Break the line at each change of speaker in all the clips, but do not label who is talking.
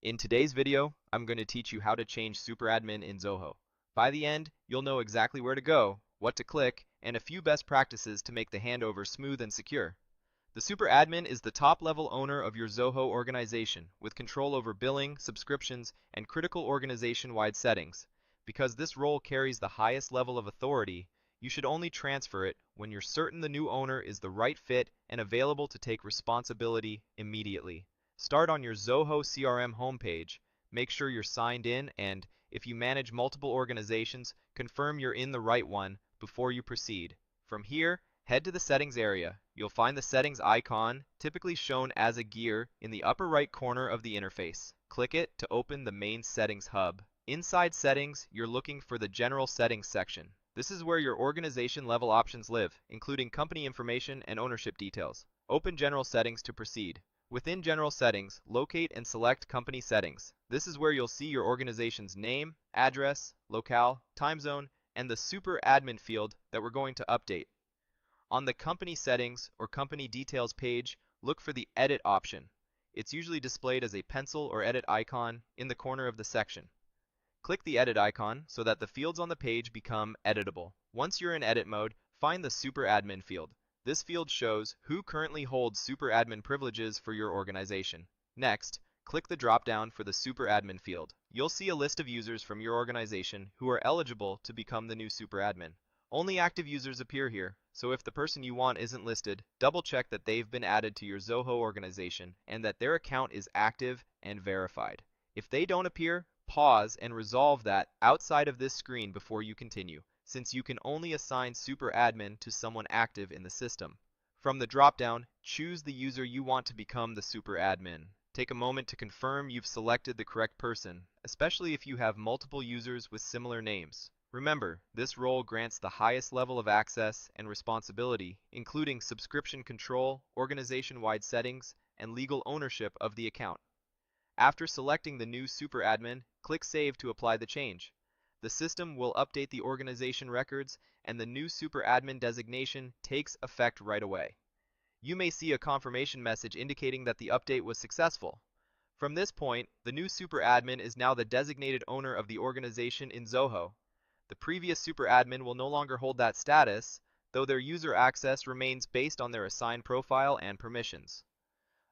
In today's video, I'm going to teach you how to change super admin in Zoho. By the end, you'll know exactly where to go, what to click, and a few best practices to make the handover smooth and secure. The super admin is the top-level owner of your Zoho organization with control over billing, subscriptions, and critical organization-wide settings. Because this role carries the highest level of authority, you should only transfer it when you're certain the new owner is the right fit and available to take responsibility immediately. Start on your Zoho CRM homepage, make sure you're signed in, and if you manage multiple organizations, confirm you're in the right one before you proceed. From here, head to the settings area. You'll find the settings icon, typically shown as a gear, in the upper right corner of the interface. Click it to open the main settings hub. Inside settings, you're looking for the general settings section. This is where your organization level options live, including company information and ownership details. Open general settings to proceed. Within General Settings, locate and select Company Settings. This is where you'll see your organization's name, address, locale, time zone, and the Super Admin field that we're going to update. On the Company Settings or Company Details page, look for the Edit option. It's usually displayed as a pencil or edit icon in the corner of the section. Click the Edit icon so that the fields on the page become editable. Once you're in edit mode, find the Super Admin field. This field shows who currently holds super admin privileges for your organization. Next, click the drop-down for the super admin field. You'll see a list of users from your organization who are eligible to become the new super admin. Only active users appear here, so if the person you want isn't listed, double-check that they've been added to your Zoho organization and that their account is active and verified. If they don't appear, pause and resolve that outside of this screen before you continue, since you can only assign super admin to someone active in the system. From the drop-down, choose the user you want to become the super admin. Take a moment to confirm you've selected the correct person, especially if you have multiple users with similar names. Remember, this role grants the highest level of access and responsibility, including subscription control, organization-wide settings, and legal ownership of the account. After selecting the new super admin, click Save to apply the change. The system will update the organization records, and the new super admin designation takes effect right away. You may see a confirmation message indicating that the update was successful. From this point, the new super admin is now the designated owner of the organization in Zoho. The previous super admin will no longer hold that status, though their user access remains based on their assigned profile and permissions.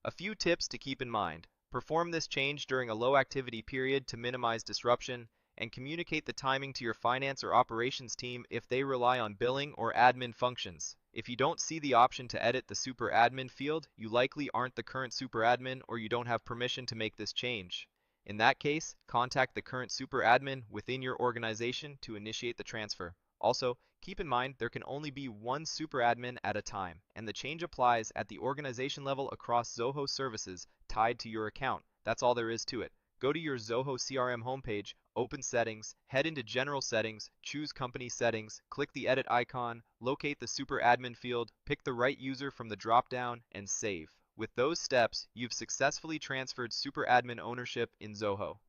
A few tips to keep in mind. Perform this change during a low activity period to minimize disruption, and communicate the timing to your finance or operations team if they rely on billing or admin functions. If you don't see the option to edit the super admin field, you likely aren't the current super admin or you don't have permission to make this change. In that case, contact the current super admin within your organization to initiate the transfer. Also, keep in mind there can only be one super admin at a time, and the change applies at the organization level across Zoho services tied to your account. That's all there is to it. Go to your Zoho CRM homepage, open Settings, head into General Settings, choose Company Settings, click the Edit icon, locate the Super Admin field, pick the right user from the drop-down, and save. With those steps, you've successfully transferred Super Admin ownership in Zoho.